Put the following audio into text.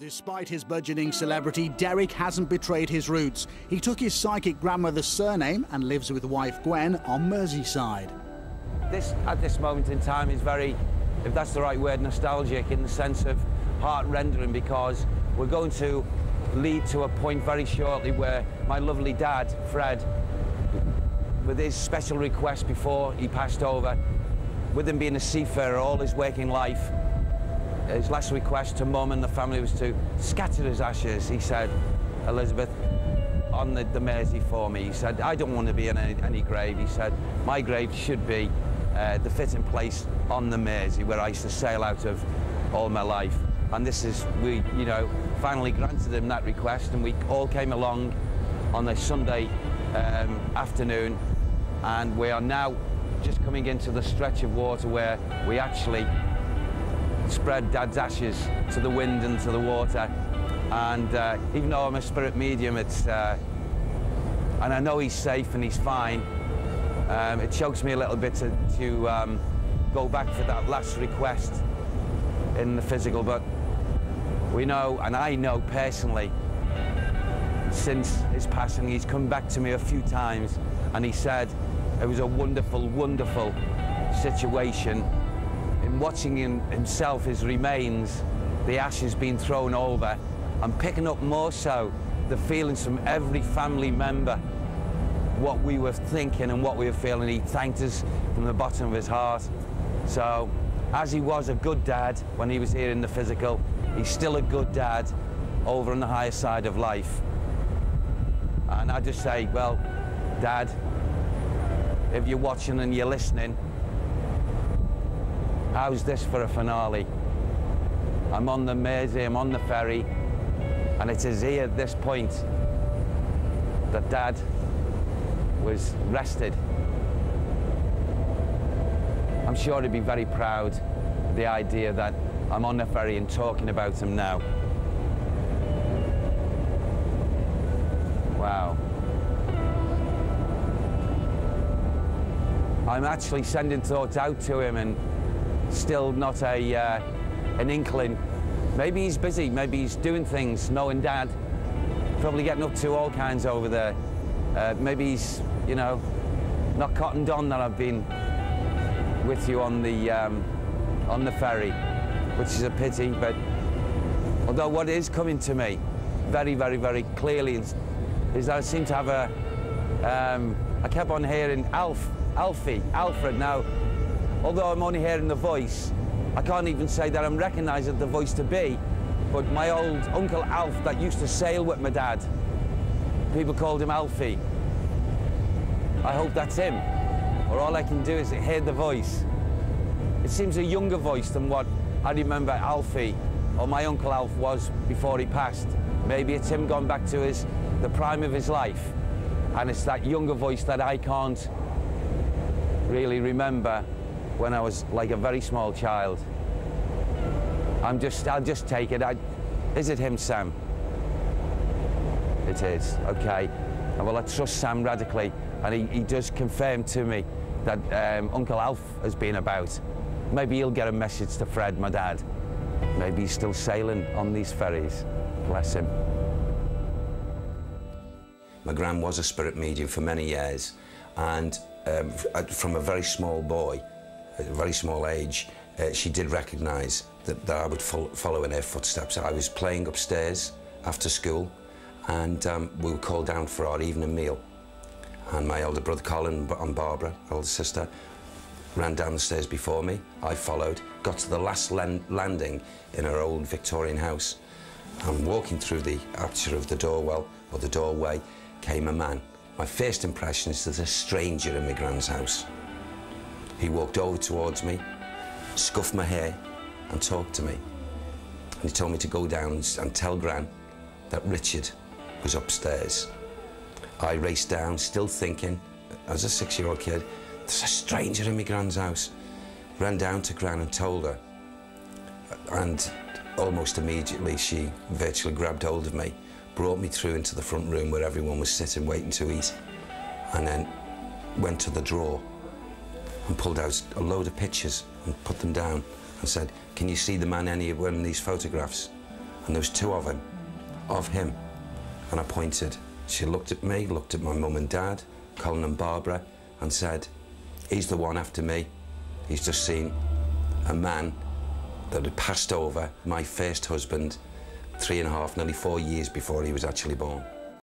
Despite his burgeoning celebrity, Derek hasn't betrayed his roots. He took his psychic grandmother's surname and lives with wife Gwen on Merseyside. This, at this moment in time, is very, if that's the right word, nostalgic in the sense of heart-rendering, because we're going to lead to a point very shortly where my lovely dad, Fred, with his special request before he passed over, with him being a seafarer all his waking life, his last request to Mum and the family was to scatter his ashes. He said, Elizabeth, on the Mersey for me. He said, I don't want to be in any grave. He said, my grave should be the fitting place on the Mersey, where I used to sail out of all my life. And this is, we, you know, finally granted him that request, and we all came along on a Sunday afternoon, and we are now just coming into the stretch of water where we actually spread Dad's ashes to the wind and to the water. And even though I'm a spirit medium, it's and I know he's safe and he's fine, it chokes me a little bit to go back for that last request in the physical. But we know, and I know personally, since his passing, he's come back to me a few times, and he said it was a wonderful, wonderful situation. In watching himself, his remains, the ashes being thrown over, I'm picking up more so the feelings from every family member, what we were thinking and what we were feeling. He thanked us from the bottom of his heart. So, as he was a good dad when he was here in the physical, he's still a good dad over on the higher side of life. And I just say, well, Dad, if you're watching and you're listening, how's this for a finale? I'm on the Mersey, I'm on the ferry, and it is here at this point that Dad was rested. I'm sure he'd be very proud of the idea that I'm on the ferry and talking about him now. Wow. I'm actually sending thoughts out to him, and still not an inkling. Maybe he's busy, maybe he's doing things, knowing Dad, probably getting up to all kinds over there. Maybe he's, you know, not cottoned on that I've been with you on the ferry, which is a pity. But although what is coming to me very, very, very clearly is that I seem to have I kept on hearing Alfie, Alfred. Now, although I'm only hearing the voice, I can't even say that I'm recognising the voice to be, but my old Uncle Alf that used to sail with my dad, people called him Alfie. I hope that's him, or all I can do is hear the voice. It seems a younger voice than what I remember Alfie, or my Uncle Alf, was before he passed. Maybe it's him gone back to the prime of his life, and it's that younger voice that I can't really remember when I was like a very small child. I'll just take it. Is it him, Sam? It is, okay. Well, I trust Sam radically, and he does confirm to me that Uncle Alf has been about. Maybe he'll get a message to Fred, my dad. Maybe he's still sailing on these ferries. Bless him. My gran was a spirit medium for many years, and from a very small boy, at a very small age, she did recognise that I would follow in her footsteps. I was playing upstairs after school, and we were called down for our evening meal. And my elder brother Colin and Barbara, older sister, ran down the stairs before me. I followed, got to the last landing in her old Victorian house. And walking through the aperture of the doorwell, or the doorway, came a man. My first impression is there's a stranger in my gran's house. He walked over towards me, scuffed my hair, and talked to me. And he told me to go down and tell Gran that Richard was upstairs. I raced down, still thinking, as a 6-year-old kid, there's a stranger in my Gran's house. Ran down to Gran and told her. And almost immediately, she virtually grabbed hold of me, brought me through into the front room where everyone was sitting waiting to eat, and then went to the drawer and pulled out a load of pictures and put them down and said, can you see the man anywhere in these photographs? and there was two of him, and I pointed. She looked at me, looked at my mum and dad, Colin and Barbara, and said, he's the one after me. He's just seen a man that had passed over my first husband 3.5, nearly 4 years before he was actually born.